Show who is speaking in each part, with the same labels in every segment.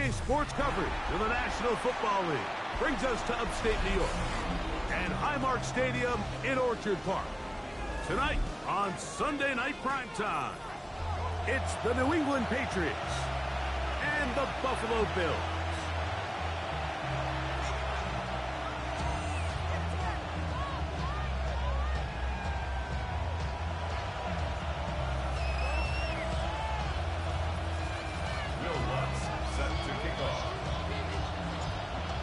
Speaker 1: Today's sports coverage of the National Football League brings us to upstate New York and Highmark Stadium in Orchard Park. Tonight on Sunday Night Primetime, it's the New England Patriots and the Buffalo Bills.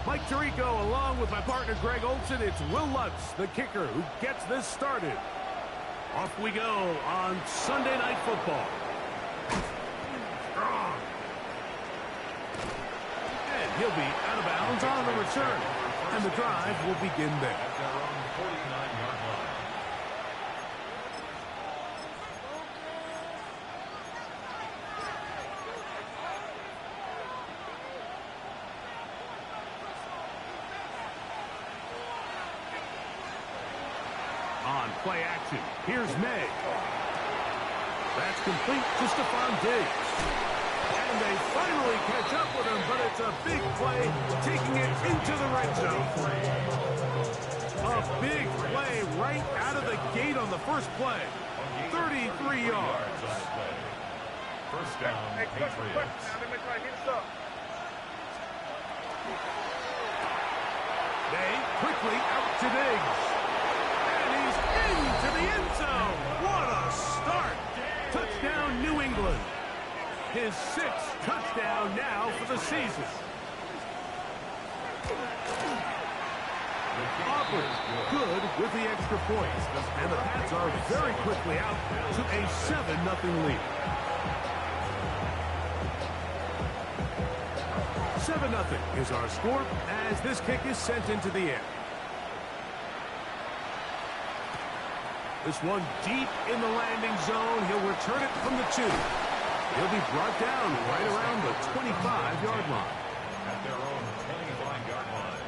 Speaker 1: Mike Tirico along with my partner Greg Olson. It's Will Lutz, the kicker, who gets this started. Off we go on Sunday Night Football. Strong. And he'll be out of bounds on the return. And the drive will begin there.
Speaker 2: At their own 49-yard line.
Speaker 1: On play action, here's May. That's complete to Stephon Diggs. And they finally catch up with him, but it's a big play, taking it into the red zone. A big play right out of the gate on the first play. 33 yards.
Speaker 2: First down, Patriots.
Speaker 1: They quickly out to Diggs. Into the end zone. What a start. Touchdown, New England. His 6th touchdown now for the season. Auburn good with the extra points. And the Pats are very quickly out to a 7-0 lead. 7-0 is our score as this kick is sent into the air. This one deep in the landing zone. He'll return it from the 2. He'll be brought down right around the 25-yard line.
Speaker 2: At their own 25-yard line.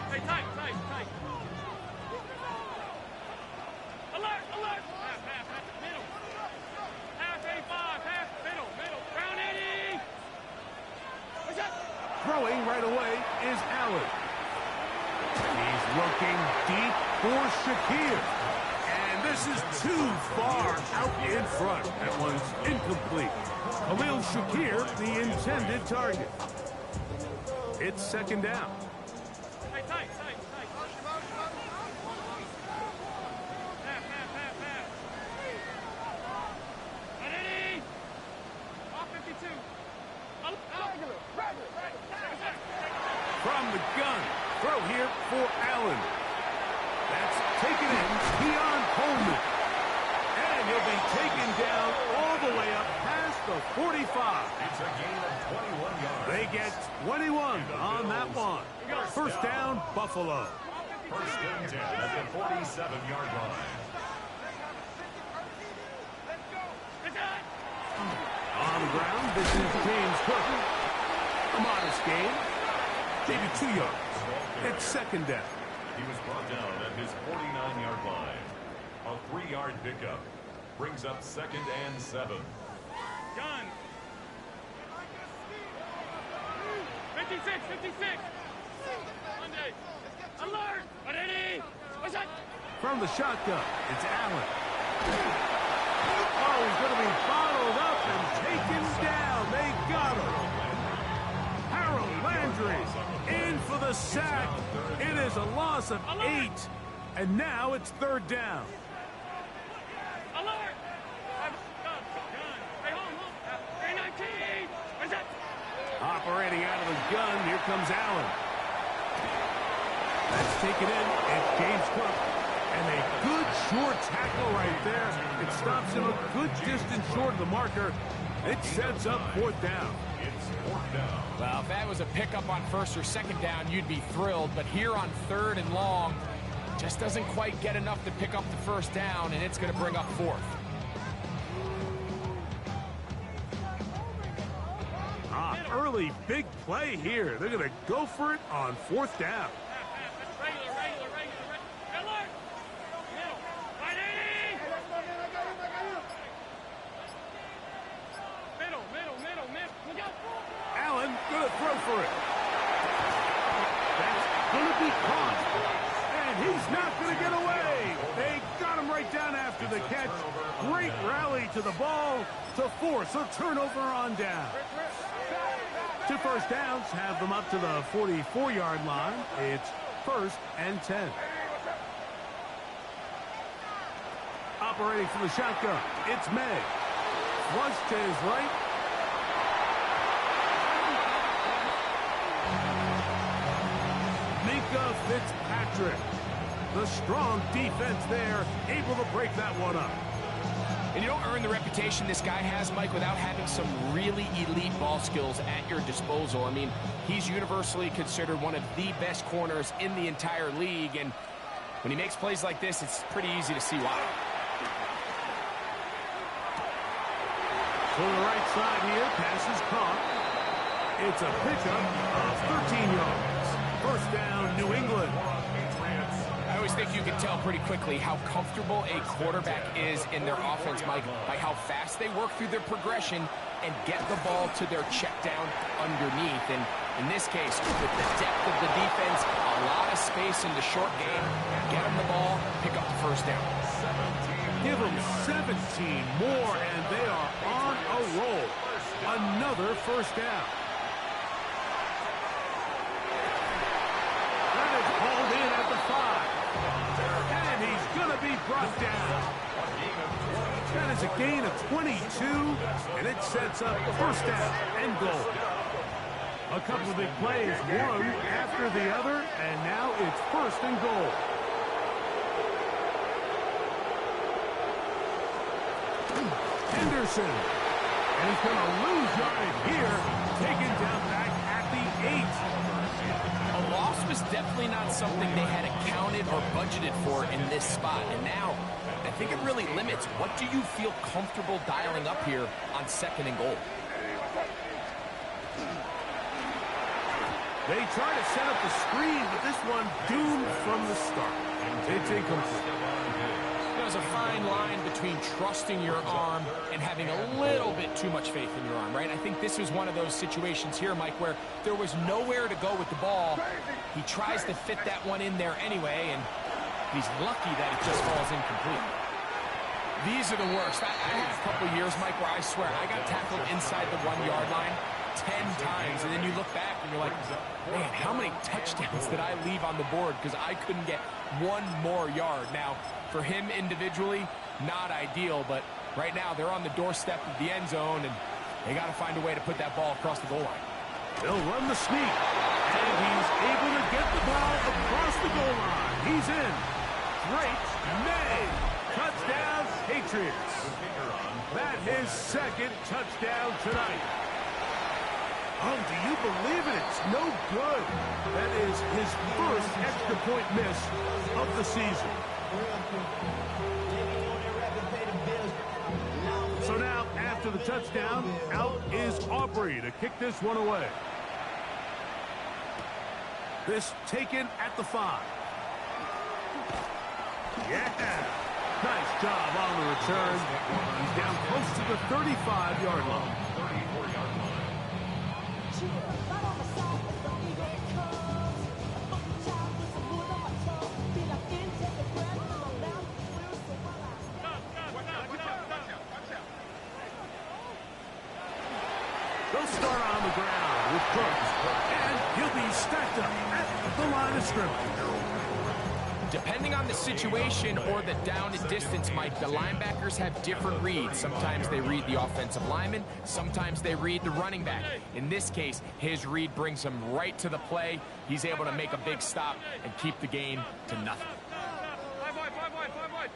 Speaker 3: Hey, tight. Alert! Half, middle. Half A5, half, middle. Round 80! What's up?
Speaker 1: Throwing right away is Allen. He's looking deep for Shakir. And this is too far out in front. That one's incomplete. Khalil Shakir, the intended target. It's second down.
Speaker 3: Hey, tight. Half. 180! Off 52.
Speaker 1: From the gun. Throw here for Allen. That's taken in Keon Coleman. And he'll be taken down all the way up past the 45.
Speaker 2: It's a gain of 21 yards.
Speaker 1: They get 21 on that one. First down, Buffalo.
Speaker 2: First and 10 at the 47-yard line.
Speaker 1: On the ground, this is James Cook. A modest gain. Maybe 2 yards. It's second down.
Speaker 2: He was brought down at his 49-yard line. A 3-yard pickup brings up second and 7.
Speaker 3: Gun. 56. Monday. Alert! 180! What's that?
Speaker 1: From the shotgun, it's Allen. Oh, he's going to be bottled up and taken down. They got him. Harold Landry in for the sack. It is a loss of 8. And now it's third down.
Speaker 3: Alert! Gun. Hey, hold. 319! What's that?
Speaker 1: Operating out of the gun, here comes Allen. That's taken in. It's James Cook. And a good short tackle right there. It stops him a good distance short of the marker. It sets up fourth down.
Speaker 2: It's fourth down.
Speaker 4: Well, if that was a pickup on first or second down, you'd be thrilled. But here on third and long, just doesn't quite get enough to pick up the first down, and it's going to bring up fourth.
Speaker 1: Early big play here. They're going to go for it on fourth down. for it. That's going to be caught. And he's not going to get away. They got him right down after the catch. Great rally to the ball to force a turnover on down. 2 first downs have them up to the 44-yard line. It's 1st and 10. Operating from the shotgun, it's May. Flush to his right. Minkah Fitzpatrick. The strong defense there, able to break that one up.
Speaker 4: And you don't earn the reputation this guy has, Mike, without having some really elite ball skills at your disposal. I mean, he's universally considered one of the best corners in the entire league, and when he makes plays like this, it's pretty easy to see why.
Speaker 1: To the right side here, pass is caught. It's a pickup of 13 yards. 1st down, New England.
Speaker 4: I always think you can tell pretty quickly how comfortable a quarterback is in their offense, Mike, by how fast they work through their progression and get the ball to their check down underneath. And in this case, with the depth of the defense, a lot of space in the short game, get them the ball, pick up the 1st down.
Speaker 1: Give them 17 more, and they are on a roll. Another 1st down. That is hauled in at the 5. And he's going to be brought down. That is a gain of 22, and it sets up 1st down and goal. A couple of big plays, one after the other, and now it's 1st and goal. Henderson. And he's going to lose yardage here. Taken down back at the 8.
Speaker 4: A loss was definitely not something they had accounted or budgeted for in this spot. And now, I think it really limits what do you feel comfortable dialing up here on 2nd and goal.
Speaker 1: They try to set up the screen, but this one doomed from the start. It's incomplete.
Speaker 4: There's a fine line between trusting your arm and having a little bit too much faith in your arm, right? I think this was one of those situations here, Mike, where there was nowhere to go with the ball. He tries to fit that one in there anyway, and he's lucky that it just falls incomplete. These are the worst. I had a couple years, Mike, where I swear I got tackled inside the 1-yard line 10 times, and then you look back and you're like, man, how many touchdowns did I leave on the board because I couldn't get one more yard? Now, for him individually, not ideal, but right now they're on the doorstep of the end zone, and they got to find a way to put that ball across the goal line.
Speaker 1: They'll run the sneak, and he's able to get the ball across the goal line. He's in. Great May. Touchdown, Patriots. That is 2nd touchdown tonight. Oh, do you believe it? It's no good. That is his 1st extra point miss of the season. So now, after the touchdown, out is Aubrey to kick this one away. This taken at the 5. Yeah. Nice job on the return. He's down close to the 35-yard line.
Speaker 2: 34-yard line.
Speaker 1: They'll start on the ground with Brooks, and he'll be stacked up at the line of scrimmage.
Speaker 4: Depending on the situation or the down and distance, Mike, the linebackers have different reads. Sometimes they read the offensive lineman. Sometimes they read the running back. In this case, his read brings him right to the play. He's able to make a big stop and keep the gain to nothing.
Speaker 3: 5 wide.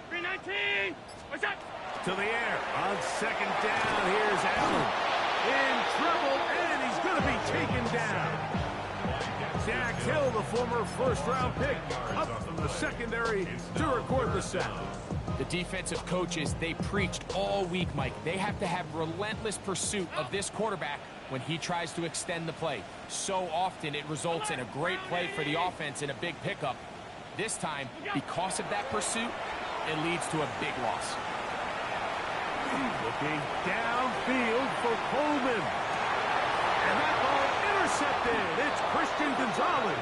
Speaker 3: 319. What's that?
Speaker 1: To the air on 2nd down. Here's Allen in trouble, and he's going to be taken down. Jack Hill, the former 1st-round pick, up from the secondary to record the sack.
Speaker 4: The defensive coaches, they preached all week, Mike. They have to have relentless pursuit of this quarterback when he tries to extend the play. So often it results in a great play for the offense and a big pickup. This time, because of that pursuit, it leads to a big loss.
Speaker 1: Looking downfield for Coleman. And that ball intercepted. It's Christian Gonzalez.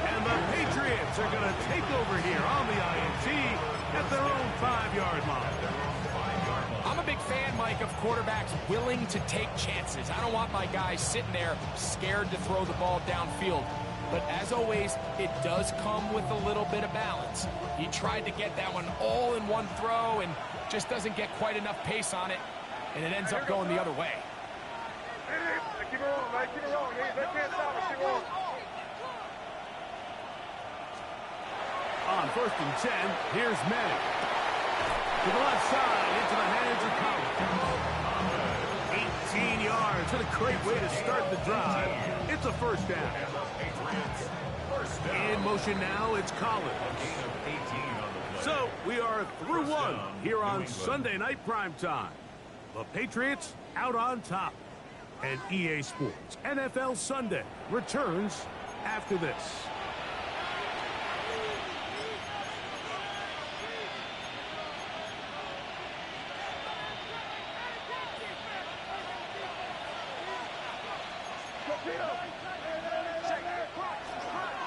Speaker 1: And the Patriots are going to take over here on the INT at their own 5-yard line.
Speaker 4: I'm a big fan, Mike, of quarterbacks willing to take chances. I don't want my guys sitting there scared to throw the ball downfield. But as always, it does come with a little bit of balance. He tried to get that one all in one throw and just doesn't get quite enough pace on it, and it ends up going the other way.
Speaker 3: Keep it rolling, man. Keep it rolling. They can't stop us. Keep it rolling.
Speaker 1: On 1st and 10, here's Manning. To the left side, into the hands of Collins. 18 yards, and a great way to start the drive. It's a first down. In motion now, it's Collins. So, we are through one here on Sunday Night Primetime. The Patriots out on top. And EA Sports NFL Sunday returns after this.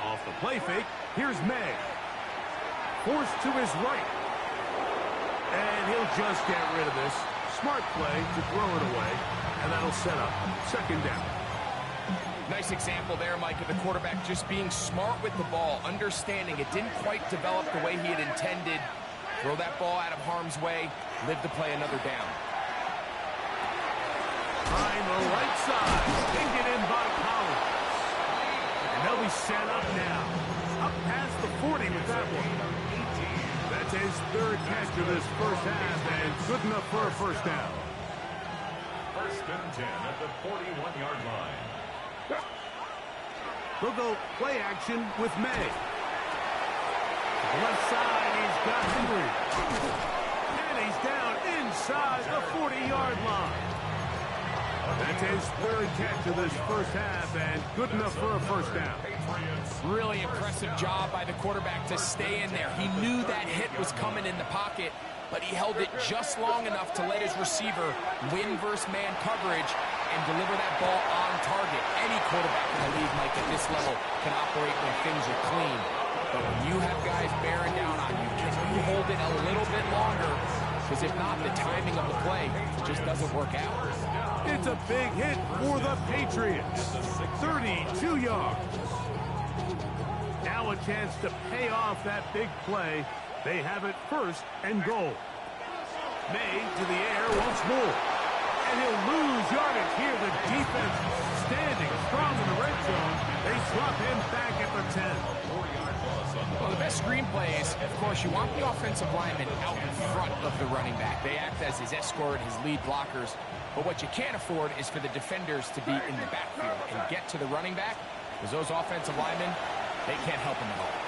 Speaker 1: Off the play fake, here's May. Forced to his right. And he'll just get rid of this. Smart play to throw it away. And that'll set up 2nd down.
Speaker 4: Nice example there, Mike, of the quarterback just being smart with the ball, understanding it didn't quite develop the way he had intended. Throw that ball out of harm's way, live to play another down.
Speaker 1: Behind the right side, pinged it in by Collins. And they'll be set up now. Up past the 40 with that one. That's his 3rd catch of this first half, and good enough for a first down.
Speaker 2: 1st and 10 at the 41-yard line.
Speaker 1: They'll go play action with May. Left side, he's got Henry. And he's down inside the 40-yard line. That's his 3rd catch of this first half, and good enough for a first down.
Speaker 4: Really impressive job by the quarterback to stay in there. He knew that hit was coming in the pocket, but he held it just long enough to let his receiver win versus man coverage and deliver that ball on target. Any quarterback in the league, Mike, at this level can operate when things are clean. But when you have guys bearing down on you, can you hold it a little bit longer? Because if not, the timing of the play just doesn't work out.
Speaker 1: It's a big hit for the Patriots. 32 yards. Now a chance to pay off that big play. They have it 1st and goal. May to the air once more. And he'll lose yardage here. The defense standing strong in the red zone. They swap him back at the 10.
Speaker 4: Well, the best screenplay is, of course, you want the offensive lineman out in front of the running back. They act as his escort, his lead blockers. But what you can't afford is for the defenders to be in the backfield and get to the running back, because those offensive linemen, they can't help him at all.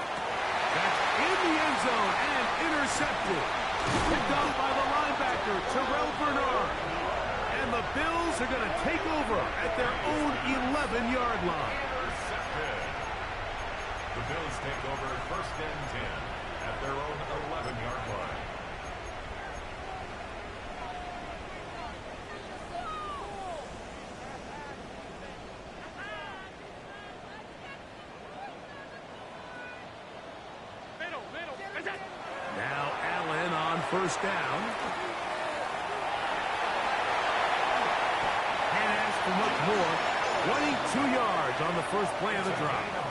Speaker 1: That's in the end zone and intercepted. Picked up by the linebacker, Terrell Bernard. And the Bills are going to take over at their own 11-yard line.
Speaker 2: The Bills take over 1st and 10 at their own 11-yard line.
Speaker 1: Now Allen on 1st down. Can't ask for much more. 22 yards on the first play of the drive.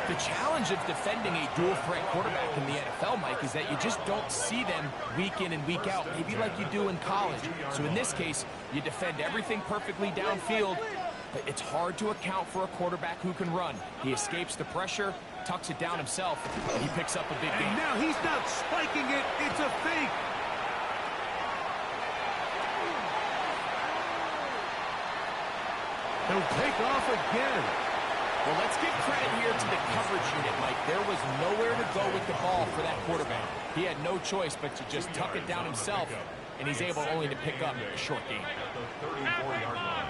Speaker 4: The challenge of defending a dual-threat quarterback in the NFL, Mike, is that you just don't see them week in and week out, maybe like you do in college. So in this case, you defend everything perfectly downfield, but it's hard to account for a quarterback who can run. He escapes the pressure, tucks it down himself, and he picks up a big gain.
Speaker 1: And now he's not spiking it, it's a fake. He'll take off again.
Speaker 4: Well, let's give credit here to the coverage unit, Mike. There was nowhere to go with the ball for that quarterback. He had no choice but to just tuck it down himself, and he's able only to pick up a short gain.
Speaker 2: At the 34-yard line.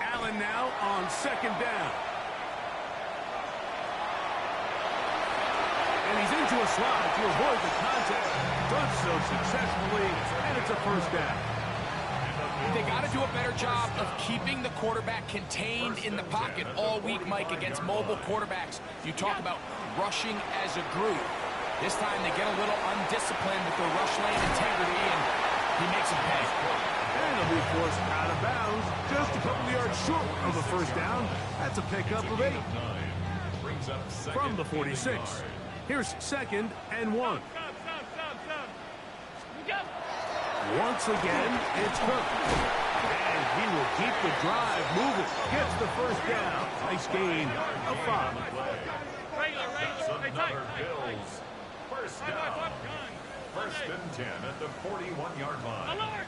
Speaker 1: Allen now on 2nd down. And he's into a slide to avoid the contact. Does so successfully, and it's a first down.
Speaker 4: They got to do a better job of keeping the quarterback contained in the pocket all week, Mike, against mobile quarterbacks. You talk about rushing as a group. This time they get a little undisciplined with their rush lane integrity, and he makes them pay.
Speaker 1: And he'll be forced out of bounds, just a couple yards short of a first down. That's a pickup of 8. From the 46. Here's 2nd and 1. Once again, it's Cook. And he will keep the drive moving. Gets the first down. Nice gain of 5.
Speaker 2: Another Bills. First down. 1st and 10 at the 41-yard line.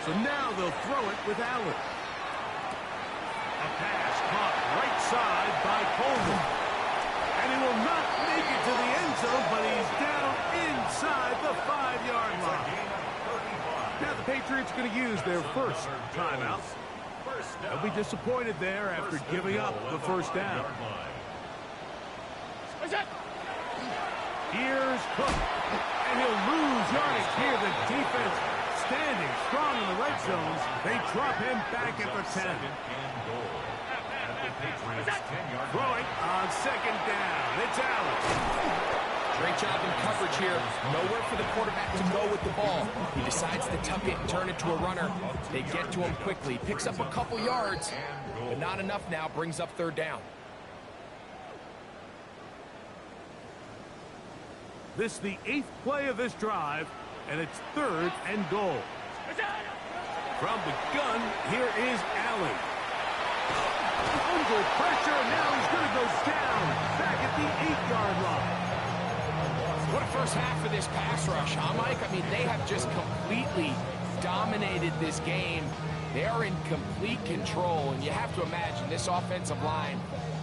Speaker 1: So now they'll throw it with Allen. A pass caught right side by Coleman. And he will not make it to the end zone, but he's down inside the 5-yard line. Now the Patriots going to use their first timeout. They'll be disappointed there after giving up the first down. Here's Cook. And he'll lose yardage here. The defense standing strong in the right zone. They drop him back at the 10. Throwing on 2nd down. It's Allen.
Speaker 4: Great job in coverage here. Nowhere for the quarterback to go with the ball. He decides to tuck it and turn it to a runner. They get to him quickly. Picks up a couple yards, but not enough now. Brings up 3rd down.
Speaker 1: This is the 8th play of this drive, and it's 3rd and goal. From the gun, here is Allen. Under pressure, now he's going to go down back at the 8-yard line.
Speaker 4: What a first half of this pass rush, huh, Mike? I mean, they have just completely dominated this game. They are in complete control, and you have to imagine this offensive line,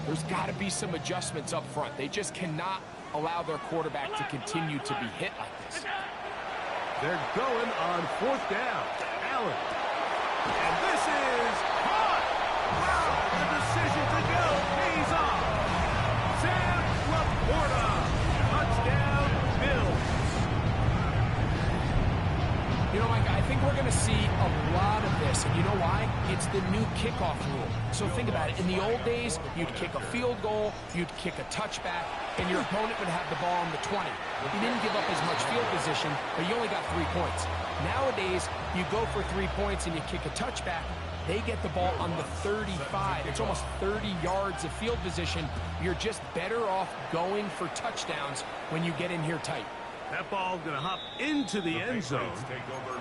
Speaker 4: there's got to be some adjustments up front. They just cannot allow their quarterback to continue to be hit like this.
Speaker 1: They're going on 4th down. Allen. And this is caught. Wow, the decision to go pays off. Sam Laporta. Touchdown, Bills.
Speaker 4: You know, Mike, I think we're going to see a lot of this, and you know why? It's the new kickoff rule. So think about it. In the old days, you'd kick a field goal, you'd kick a touchback, and your opponent would have the ball on the 20. You didn't give up as much field position, but you only got 3 points. Nowadays, you go for 3 points and you kick a touchback, they get the ball on the 35. It's almost 30 yards of field position. You're just better off going for touchdowns when you get in here tight.
Speaker 1: That ball going to hop into the end zone.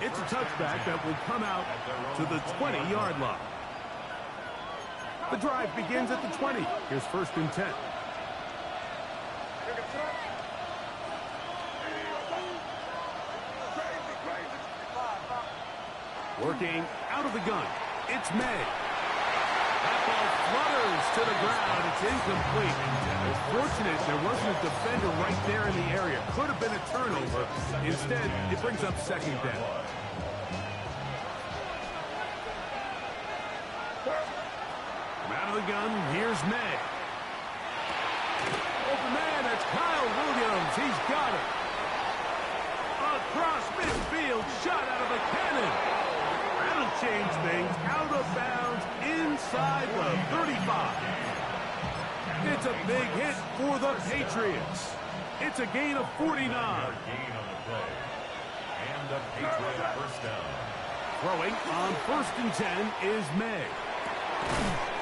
Speaker 1: It's a touchback that will come out to the 20-yard line. The drive begins at the 20. Here's 1st and 10. Working out of the gun. It's May. That ball flutters to the ground. It's incomplete. It's fortunate there wasn't a defender right there in the area. Could have been a turnover. Instead, it brings up 2nd down. From out of the gun, here's May. Open man, that's Kyle Williams. He's got it. Across midfield, shot out of a cannon. That'll change things. Out of bounds inside the 35. It's a big hit for the Patriots. It's a gain of 49.
Speaker 2: Gain on the play. And the Patriot first down.
Speaker 1: Throwing on 1st and 10 is May.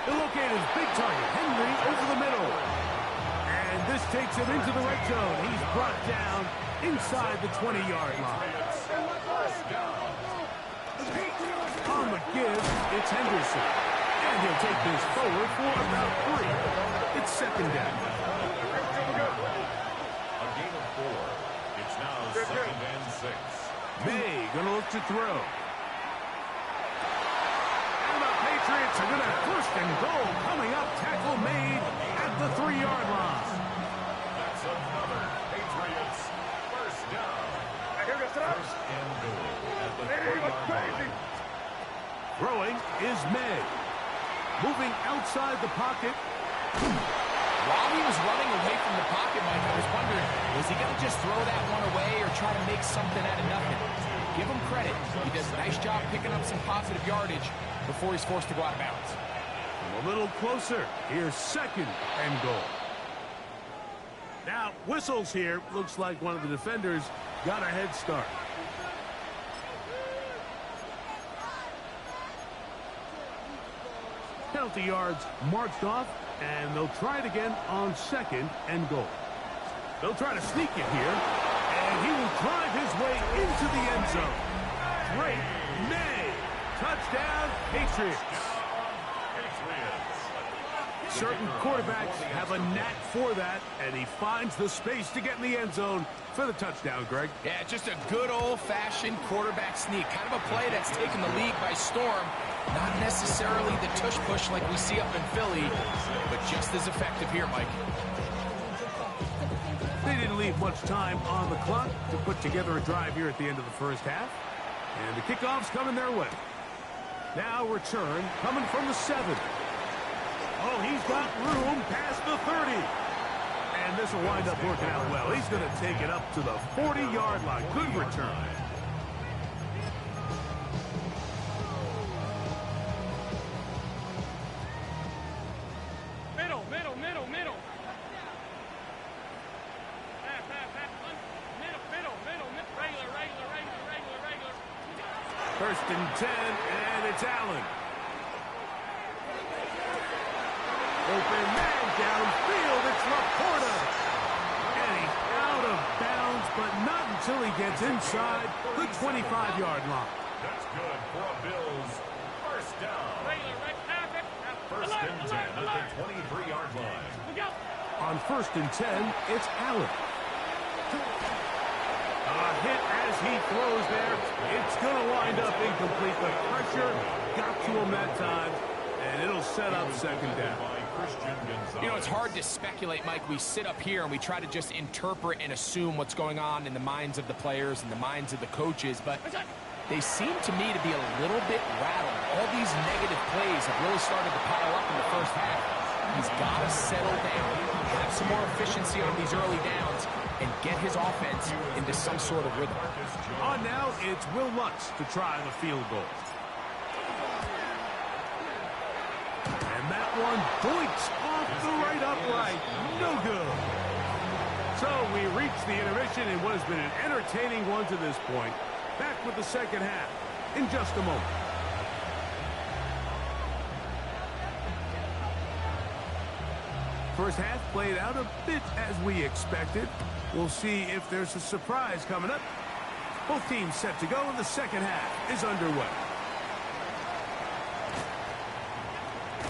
Speaker 1: He'll locate his big target, Henry, over the middle. And this takes him into the red zone. He's brought down inside the 20-yard line. On the give, it's Henderson. And he'll take this forward for about 3. It's 2nd down.
Speaker 2: A gain of 4. It's now 2nd and 6.
Speaker 1: May gonna look to throw. And the Patriots are gonna 1st and goal coming up. Tackle made at the 3-yard line.
Speaker 2: That's another Patriots first down. 1st and goal at the 3-yard line.
Speaker 1: Throwing is May. Moving outside the pocket.
Speaker 4: While he was running away from the pocket, Mike, I was wondering, was he going to just throw that one away or try to make something out of nothing? give him credit. He does a nice job picking up some positive yardage before he's forced to go out of bounds.
Speaker 1: A little closer. Here's second and goal. Now, whistles here. Looks like one of the defenders got a head start. Penalty yards marched off, and they'll try it again on second and goal. They'll try to sneak it here, and he will drive his way into the end zone. Drake May. Touchdown, Patriots. Certain quarterbacks have a knack for that, and he finds the space to get in the end zone for the touchdown, Greg.
Speaker 4: Yeah, just a good old-fashioned quarterback sneak. Kind of a play that's taken the league by storm. Not necessarily the tush-push like we see up in Philly, but just as effective here, Mike.
Speaker 1: They didn't leave much time on the clock to put together a drive here at the end of the first half. And the kickoff's coming their way. Now return coming from the 7. Oh, he's got room past the 30. And this will wind up working out well. He's going to take it up to the 40-yard line. Good return.
Speaker 3: Middle. Regular.
Speaker 1: First and 10, and it's Allen. Open man downfield, it's Laporta. And he's out of bounds, but not until he gets inside the 25-yard line.
Speaker 2: That's good for a Bills first down. First and 10 at the 23-yard line.
Speaker 1: On first and 10, it's Allen. A hit as he throws there. It's going to wind up incomplete. The pressure got to him that time, and it'll set up second down.
Speaker 4: You know, it's hard to speculate, Mike. We sit up here and we try to just interpret and assume what's going on in the minds of the players and the minds of the coaches, but they seem to me to be a little bit rattled. All these negative plays have really started to pile up in the first half. He's got to settle down, have some more efficiency on these early downs, and get his offense into some sort of rhythm.
Speaker 1: On now, it's Will Lutz to try the field goal. And that one doinks off the right upright. No good. So we reach the intermission in what has been an entertaining one to this point. Back with the second half in just a moment. First half played out a bit as we expected. We'll see if there's a surprise coming up. Both teams set to go, and the second half is underway.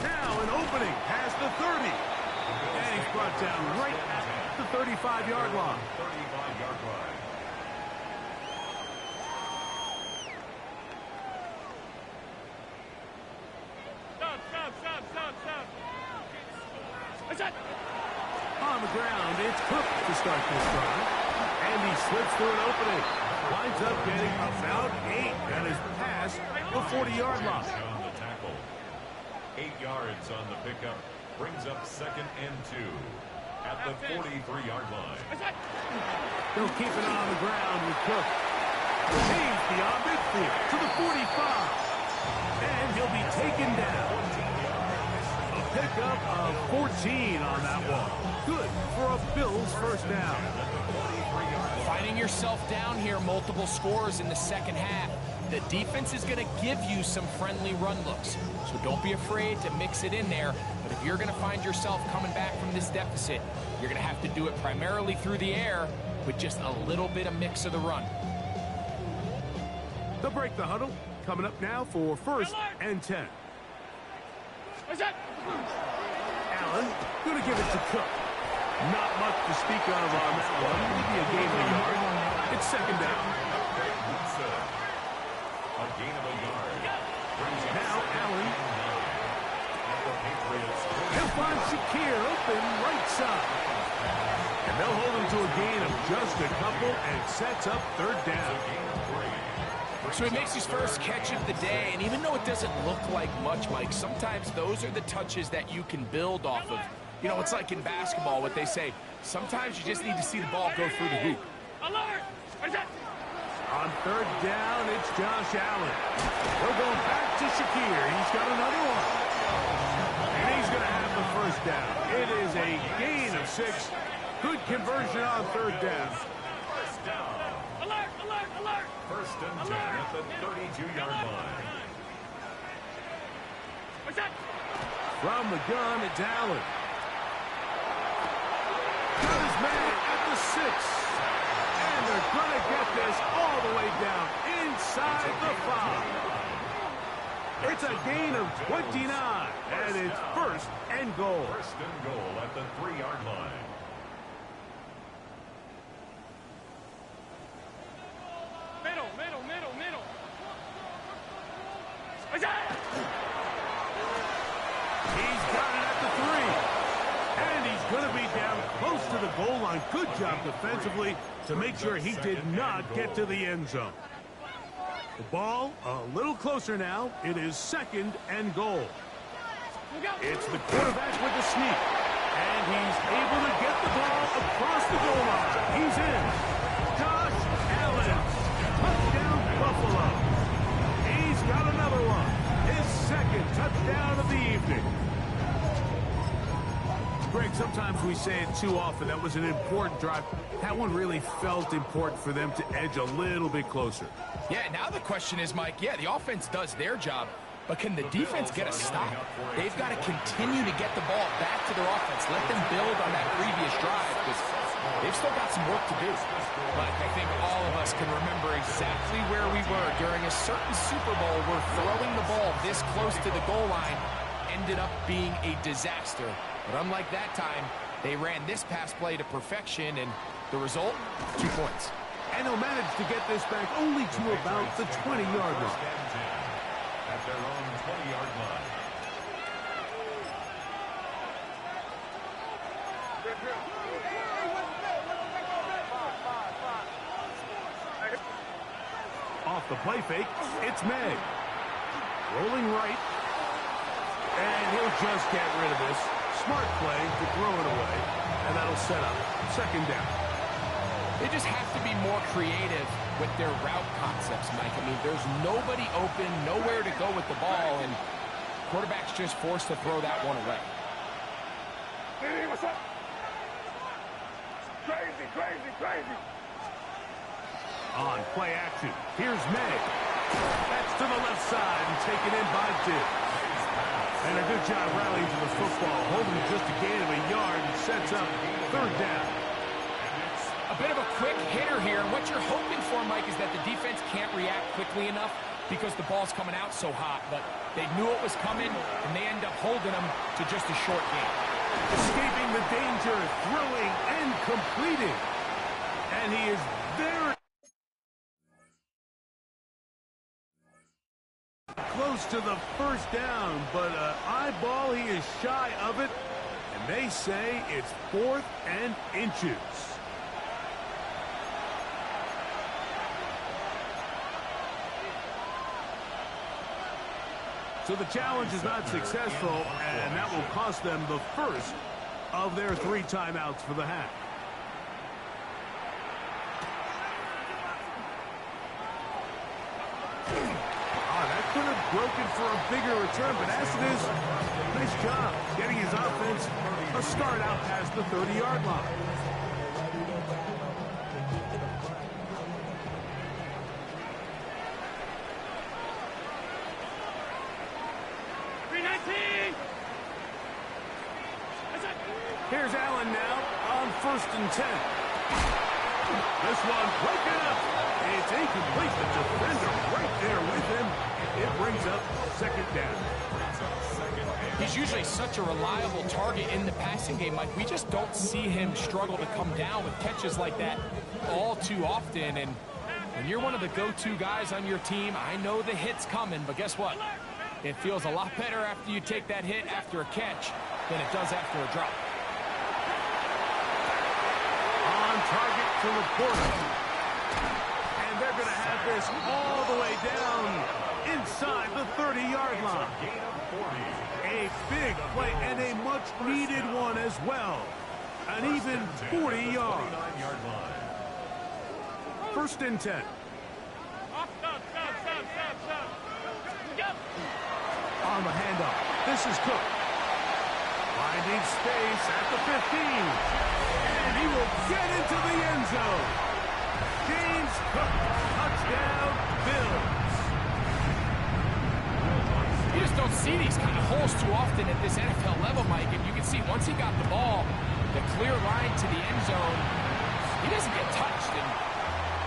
Speaker 1: Now an opening past the 30. And he's brought down right at the 35-yard line.
Speaker 2: 35-yard line.
Speaker 3: Stop.
Speaker 1: On the ground, it's Cook to start this drive. And he slips through an opening. Winds up getting about 8. That is past the 40-yard line.
Speaker 2: On the tackle. 8 yards on the pickup. Brings up second and 2 at the 43-yard line.
Speaker 1: They'll keep it on the ground with Cook. He's beyond midfield to the 45. And he'll be taken down. A pickup of 14 on that one. Good for a Bills first down.
Speaker 4: Finding yourself down here, multiple scores in the second half. The defense is going to give you some friendly run looks. So don't be afraid to mix it in there. But if you're going to find yourself coming back from this deficit, you're going to have to do it primarily through the air with just a little bit of mix of the run.
Speaker 1: They'll break the huddle. Coming up now for first and 10. Allen going to give it to Cook. Not much to speak of on that one. Maybe a gain of a yard. It's second down.
Speaker 2: A gain of a yard.
Speaker 1: Now Allen. He'll find Shakir open right side. And they'll hold him to a gain of just a couple, and it sets up third down.
Speaker 4: So he makes his first catch of the day, and even though it doesn't look like much, Mike, sometimes those are the touches that you can build off of. You know, it's like in basketball, what they say, sometimes you just need to see the ball go through the hoop.
Speaker 3: Alert!
Speaker 1: On third down, it's Josh Allen. We'll go back to Shakir. He's got another one. And he's going to have the first down. It is a gain of 6. Good conversion on third down.
Speaker 2: First down.
Speaker 3: Alert, alert, alert.
Speaker 2: First and 10 at the 32-yard line.
Speaker 3: What's that?
Speaker 1: From the gun, it's Allen. Got his man at the 6. And they're going to get this all the way down inside the 5. It's a gain of 29, and it's first and goal.
Speaker 2: First and goal at the 3-yard line.
Speaker 3: Middle, middle, middle, middle. What's that?
Speaker 1: He's got it at the 3. And he's going to be down close to the goal line. Good job defensively to make sure he did not get to the end zone. The ball a little closer now. It is second and goal. It's the quarterback with the sneak. And he's able to get the ball across the goal line. He's in. Josh Allen. Touchdown, Buffalo. He's got another one. His second touchdown of the evening. Greg, sometimes we say it too often. That was an important drive. That one really felt important for them to edge a little bit closer.
Speaker 4: Yeah, now the question is, Mike, yeah, the offense does their job, but can the defense get a stop? They've got to continue to get the ball back to their offense. Let them build on that previous drive, because they've still got some work to do. But I think all of us can remember exactly where we were during a certain Super Bowl where throwing the ball this close to the goal line ended up being a disaster. But unlike that time, they ran this pass play to perfection, and the result, 2 points.
Speaker 1: And he'll manage to get this back only to about the 20-yard line.
Speaker 2: At their own 20-yard line.
Speaker 1: Off the play fake, it's May. Rolling right. And he'll just get rid of this. Smart play to throw it away. And that'll set up second down.
Speaker 4: They just have to be more creative with their route concepts, Mike. I mean, there's nobody open, nowhere to go with the ball, and quarterback's just forced to throw that one away.
Speaker 3: Hey, what's up? Crazy, crazy, crazy.
Speaker 1: On play action, here's May. That's to the left side and taken in by Diggs. And a good job rallying to the football, holding just a gain of a yard and sets up third down.
Speaker 4: A bit of a quick hitter here, and what you're hoping for, Mike, is that the defense can't react quickly enough because the ball's coming out so hot. But they knew it was coming, and they end up holding them to just a short gain.
Speaker 1: Escaping the danger, throwing and completing. And he is very close to the first down, but eyeball, he is shy of it. And they say it's 4th and inches. So the challenge is not successful, and that will cost them the first of their 3 timeouts for the half. That could have broken for a bigger return, but as it is, nice job getting his offense a start out past the 30-yard line. Here's Allen now on 1st and 10. This one broken up. It's incomplete. The defender right there with him. It brings up second down.
Speaker 4: He's usually such a reliable target in the passing game, Mike. We just don't see him struggle to come down with catches like that all too often. And when you're one of the go-to guys on your team, I know the hit's coming, but guess what? It feels a lot better after you take that hit after a catch than it does after a drop.
Speaker 1: Target to Laporta. And they're going to have this all the way down inside the 30-yard line. A big play and a much-needed one as well. An even 40 yards. 1st and 10. on the handoff. This is Cook. Finding space at the 15. And he will get into the end zone. James Cook, touchdown, Bills.
Speaker 4: You just don't see these kind of holes too often at this NFL level, Mike. And you can see once he got the ball, the clear line to the end zone, he doesn't get touched. And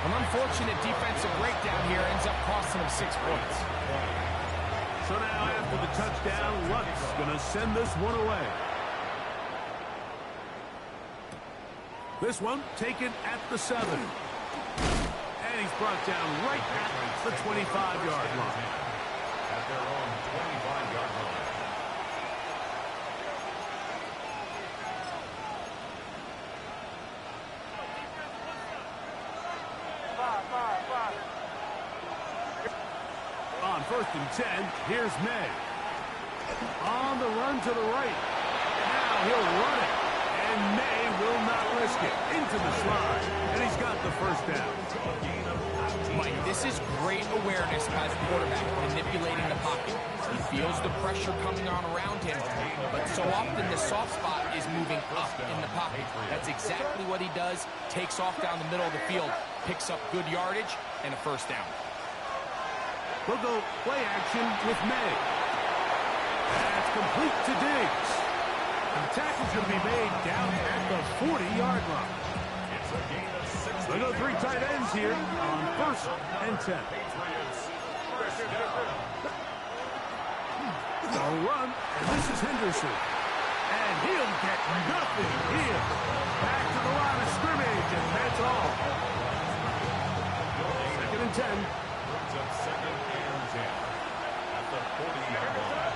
Speaker 4: an unfortunate defensive breakdown here ends up costing him 6 points.
Speaker 1: So now after the touchdown, Luck's going to send this one away. This one taken at the 7. And he's brought down right at the 25-yard line.
Speaker 2: At their own 25-yard line.
Speaker 1: On 1st and 10, here's May. On the run to the right. Now he'll run it. And May will not risk it. Into the slide. And he's got the first down.
Speaker 4: Mike, this is great awareness by the quarterback, manipulating the pocket. He feels the pressure coming on around him, but so often the soft spot is moving up in the pocket. That's exactly what he does. Takes off down the middle of the field, picks up good yardage, and a first down.
Speaker 1: We'll go play action with May. That's complete to Diggs. And the tackle's going to be made down at the 40-yard line.
Speaker 2: It's a gain of 6.
Speaker 1: They go 3 tight ends here on 1st and 10. They'll run, and this is Henderson. And he'll get nothing here. Back to the line of scrimmage, and that's all. 2nd and 10.
Speaker 2: Brings up 2nd and 10 at the 40-yard line.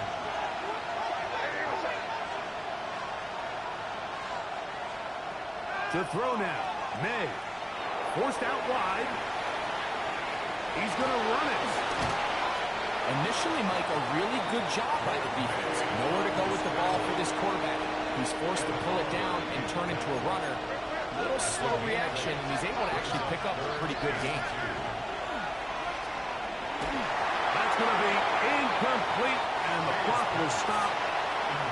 Speaker 1: To throw now, May. Forced out wide. He's going to run it.
Speaker 4: Initially, Mike, a really good job by the defense. Nowhere to go with the ball for this quarterback. He's forced to pull it down and turn into a runner. A little slow reaction, and he's able to actually pick up a pretty good game.
Speaker 1: That's going to be incomplete, and the clock will stop.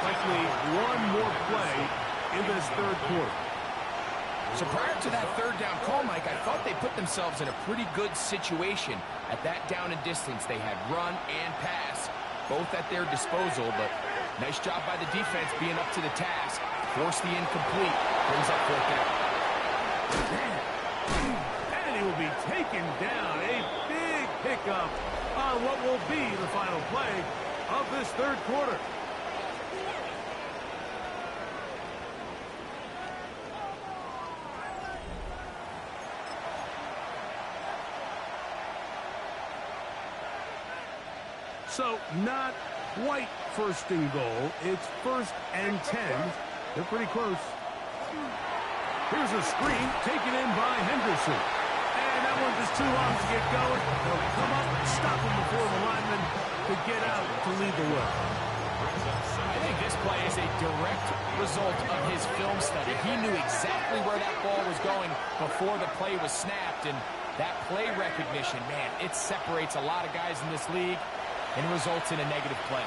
Speaker 1: Likely one more play in this 3rd quarter.
Speaker 4: So prior to that 3rd down call, Mike, I thought they put themselves in a pretty good situation. At that down and distance, they had run and pass, both at their disposal, but nice job by the defense being up to the task. Forced the incomplete, brings up 4th down.
Speaker 1: And he will be taken down. A big pickup on what will be the final play of this 3rd quarter. So not quite 1st and goal. It's 1st and 10. They're pretty close. Here's a screen taken in by Henderson. And that one just too long to get going. They'll come up and stop him before the lineman could get out to lead the way.
Speaker 4: I think this play is a direct result of his film study. He knew exactly where that ball was going before the play was snapped. And that play recognition, man, it separates a lot of guys in this league and results in a negative play.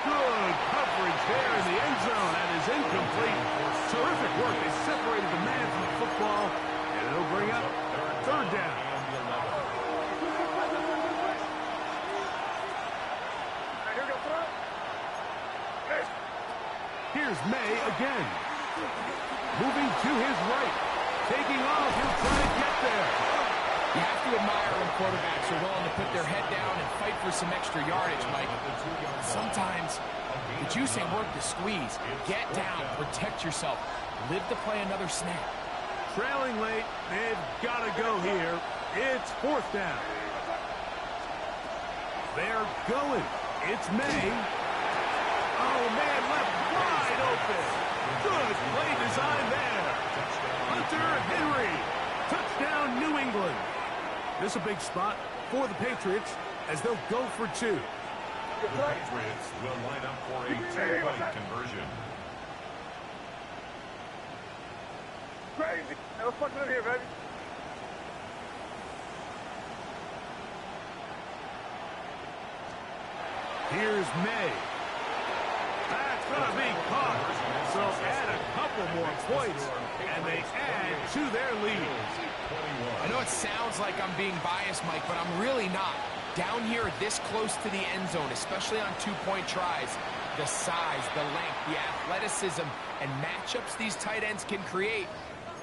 Speaker 1: Good coverage there in the end zone. That is incomplete. Terrific work. They separated the man from the football, and it'll bring up 3rd down. Here's May again. Moving to his right. Taking off. He'll try to get there.
Speaker 4: You have to admire when quarterbacks are willing to put their head down and fight for some extra yardage, Mike. Sometimes the juice ain't worth the squeeze. Get down, protect yourself, live to play another snap.
Speaker 1: Trailing late, they've got to go here. It's 4th down. They're going. It's May. Oh, man, left wide open. Good play design there. Hunter Henry. Touchdown, New England. This is a big spot for the Patriots as they'll go for 2.
Speaker 2: The Patriots will line up for a 2-point conversion.
Speaker 3: Crazy. Let's fuck it in here, baby.
Speaker 1: Here's May. That's going to be caught. So add a couple more points, and they add to their lead.
Speaker 4: I know it sounds like I'm being biased, Mike, but I'm really not. Down here this close to the end zone, especially on two-point tries, the size, the length, the athleticism, and matchups these tight ends can create,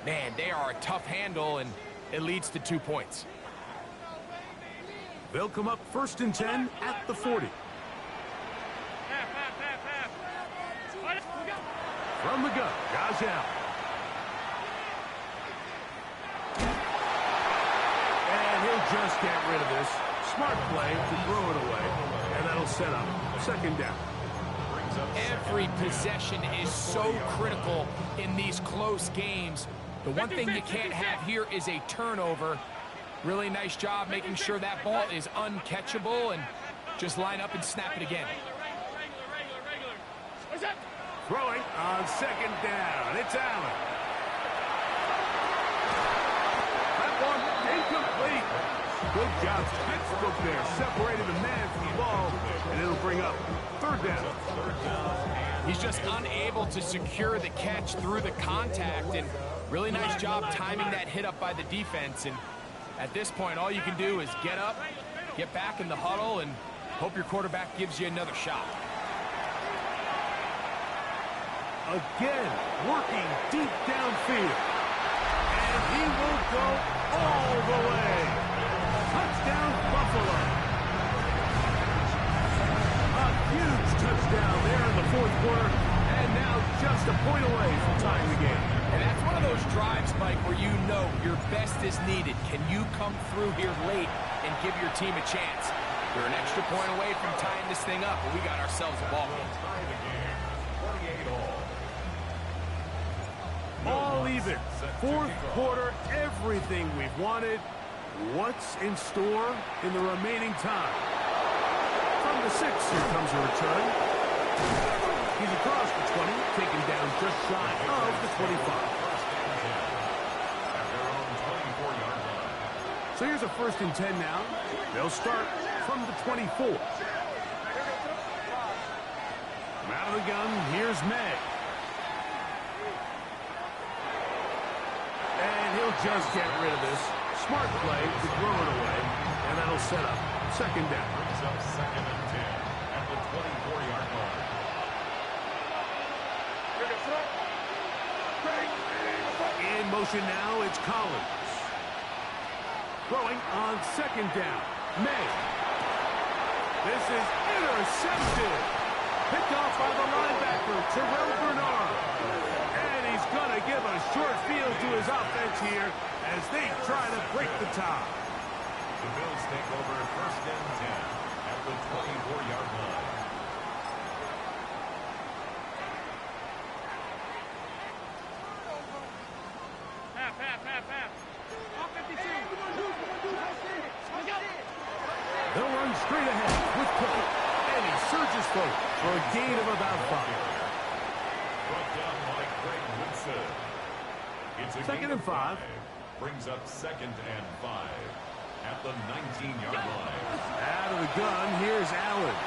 Speaker 4: man, they are a tough handle, and it leads to 2 points.
Speaker 1: They'll come up 1st and 10 at the 40. From the gun, Gazelle. And he'll just get rid of this. Smart play to throw it away, and that'll set up 2nd down.
Speaker 4: Every possession is so critical in these close games. The one thing you can't have here is a turnover. Really nice job making sure that ball is uncatchable, and just line up and snap it again.
Speaker 1: Throwing on 2nd down. It's Allen. That one incomplete. Good job. Textbook there. Separated the man from the ball, and it'll bring up 3rd down.
Speaker 4: He's just unable to secure the catch through the contact, and really nice job timing that hit up by the defense. And at this point, all you can do is get up, get back in the huddle, and hope your quarterback gives you another shot.
Speaker 1: Again, working deep downfield. And he will go all the way. Touchdown, Buffalo. A huge touchdown there in the 4th quarter. And now just a point away from tying the game.
Speaker 4: And that's one of those drives, Mike, where you know your best is needed. Can you come through here late and give your team a chance? You're an extra point away from tying this thing up, but we got ourselves a ball game.
Speaker 1: All even. 4th quarter, everything we've wanted. What's in store in the remaining time? From the 6, here comes a return. He's across the 20, taken down just shy of the 25. So here's a 1st and 10 now. They'll start from the 24. From out of the gun, here's May. And he'll just get rid of this. Smart play to throw it away, and that'll set up 2nd down.
Speaker 2: Brings up 2nd and 10 at the 24-yard line.
Speaker 1: In motion now, it's Collins. Throwing on 2nd down. May. This is intercepted. Picked off by the linebacker, Terrell Bernard. And he's going to give a short field to his offense here as they try to break the tie.
Speaker 2: The Bills take over 1st and 10 at the 24-yard line.
Speaker 1: They'll run straight ahead with Cook. And he surges forward for a gain of about 5.
Speaker 2: Brought down by Greg Woodson. It's a
Speaker 1: 2nd and 5.
Speaker 2: Brings up 2nd and 5 at the 19-yard line.
Speaker 1: Out of the gun, here's Allen.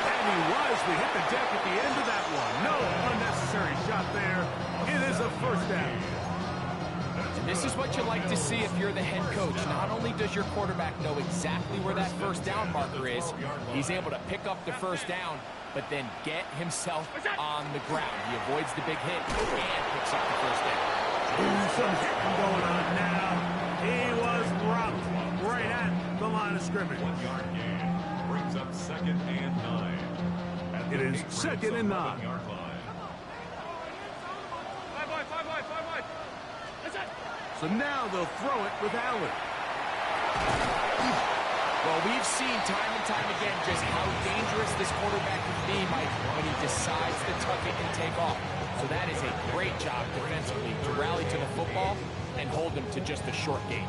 Speaker 1: And he wisely hit the deck at the end of that one. No unnecessary shot there. It is a 1st down.
Speaker 4: And this is what you like to see if you're the head coach. Not only does your quarterback know exactly where that 1st down marker is, he's able to pick up the 1st down, but then get himself on the ground. He avoids the big hit and picks up the 1st down.
Speaker 1: Some hitting going on now. He was dropped right at the line of scrimmage.
Speaker 2: 1-yard gain. Brings up 2nd and 9. At
Speaker 1: It is 2nd and 9.
Speaker 2: 9-yard line.
Speaker 1: So now they'll throw it with Allen.
Speaker 4: Well, we've seen time and time again just how dangerous this quarterback can be, Mike, when he decides to tuck it and take off. So that is a great job defensively to rally to the football and hold them to just a short gain.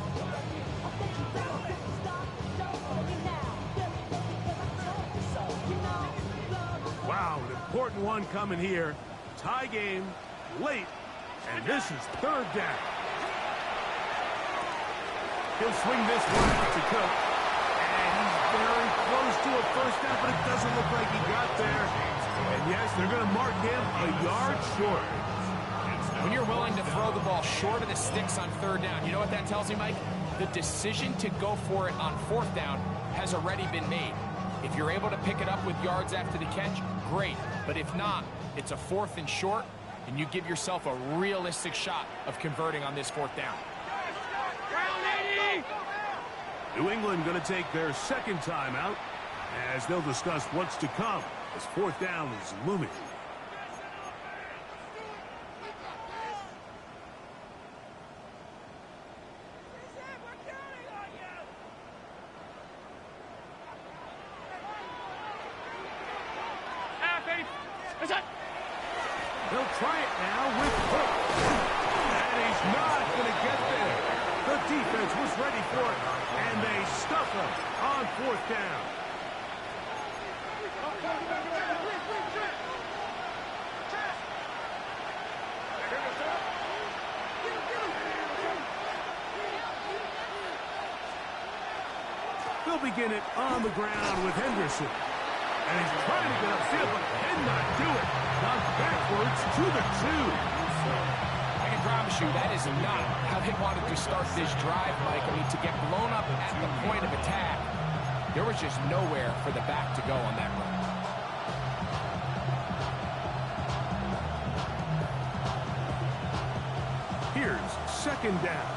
Speaker 1: Wow, an important one coming here. Tie game, late, and this is 3rd down. He'll swing this one out to Cook, and he's very close to a first down, but it doesn't look like he got there. And yes, they're going to mark him a yard short.
Speaker 4: When you're willing to throw the ball short of the sticks on third down, you know what that tells me, Mike? The decision to go for it on fourth down has already been made. If you're able to pick it up with yards after the catch, great. But if not, it's a 4th and short, and you give yourself a realistic shot of converting on this 4th down.
Speaker 1: New England going to take their second timeout as they'll discuss what's to come as 4th down is looming. They'll try it now with Cook. And he's not going to get there. The defense was ready for it, and they stuff him on 4th down. They'll begin it on the ground with Henderson. And he's trying to get upfield, but cannot do it. Gone backwards to the 2.
Speaker 4: I can promise you that is not how they wanted to start this drive, Mike. I mean, to get blown up at the point of attack, there was just nowhere for the back to go on that run.
Speaker 1: Here's 2nd down.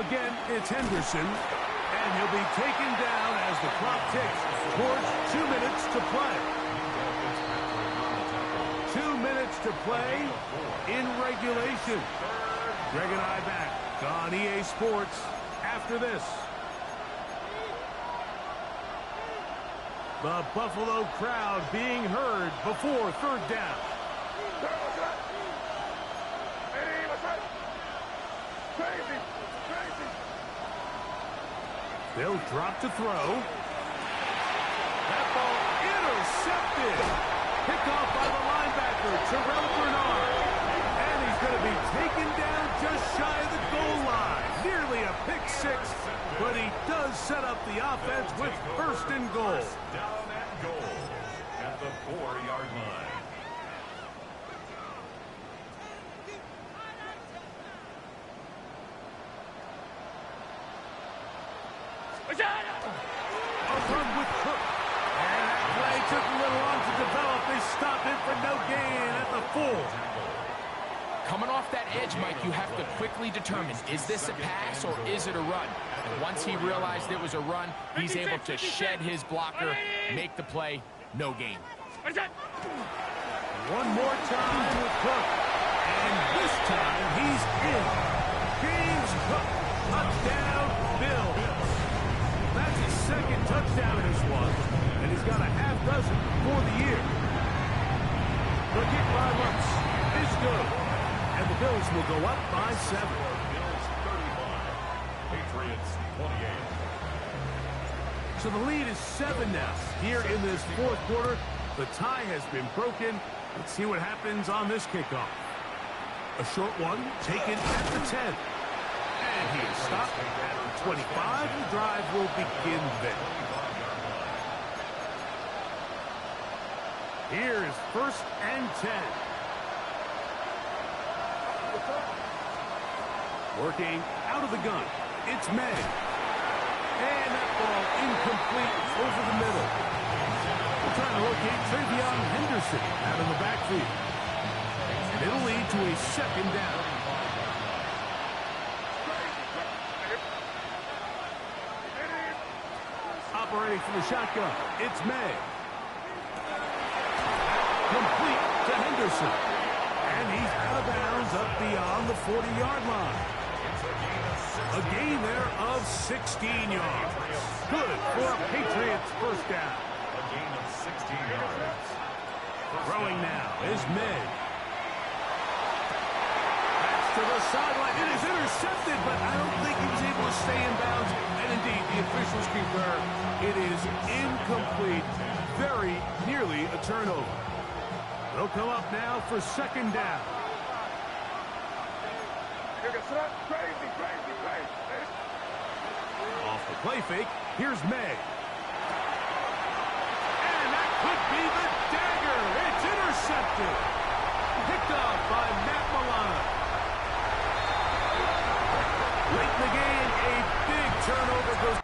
Speaker 1: Again, it's Henderson, and he'll be taken down as the clock ticks towards 2 minutes to play. 2 minutes to play in regulation. Greg and I back on EA Sports after this. The Buffalo crowd being heard before 3rd down. They'll drop to throw. That ball intercepted. Picked off by the linebacker, Terrell Bernard. And he's going to be taken down just shy of the goal line. Nearly a pick 6, but he does set up the offense with 1st and goal.
Speaker 2: Down at goal at the 4-yard line.
Speaker 1: A run with Cook. And that play took a little long to develop. They stop it for no gain at the 4.
Speaker 4: Coming off that edge, Mike, you have to quickly determine, is this a pass or is it a run? And once he realized it was a run, he's able to shed his blocker, make the play, no gain.
Speaker 1: One more time with Cook. And this time he's in. James Cook. Touchdown, Bills. That's his 2nd touchdown in this one. And he's got a half dozen for the year. The kick by Lutz is good. And the Bills will go up by 7.
Speaker 2: Bills 35, Patriots 28.
Speaker 1: So the lead is 7 now. Here in this 4th quarter, the tie has been broken. Let's see what happens on this kickoff. A short one taken at the 10. And he is stopped at the 25. The drive will begin then. Here is 1st and 10. Working out of the gun. It's May. And that ball incomplete over the middle. We're trying to locate Travion Henderson out of the backfield. And it'll lead to a 2nd down. Operating from the shotgun, it's May. Complete to Henderson. And he's out of bounds up beyond the 40-yard line. A gain there of 16 yards. Good for a Patriots 1st down.
Speaker 2: A gain of 16 yards.
Speaker 1: Throwing now is May. That's to the sideline. It is intercepted, but I don't think he was able to stay in bounds. And indeed, the officials concur. It is incomplete. Very nearly a turnover. They'll come up now for 2nd down.
Speaker 3: Crazy, crazy, crazy.
Speaker 1: Off the play fake, here's May. And that could be the dagger. It's intercepted. Picked up by Matt Milano. Late in the game, a big turnover goes.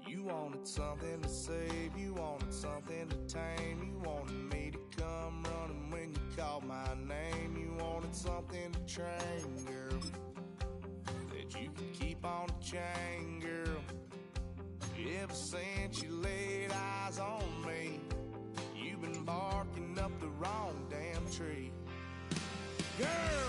Speaker 5: You wanted something to save, you wanted something to tame, you wanted me to come running when you called my name, you wanted something to train, girl, that you could keep on the chain, girl. Ever since you laid eyes on me, you've been barking up the wrong damn tree. Girl,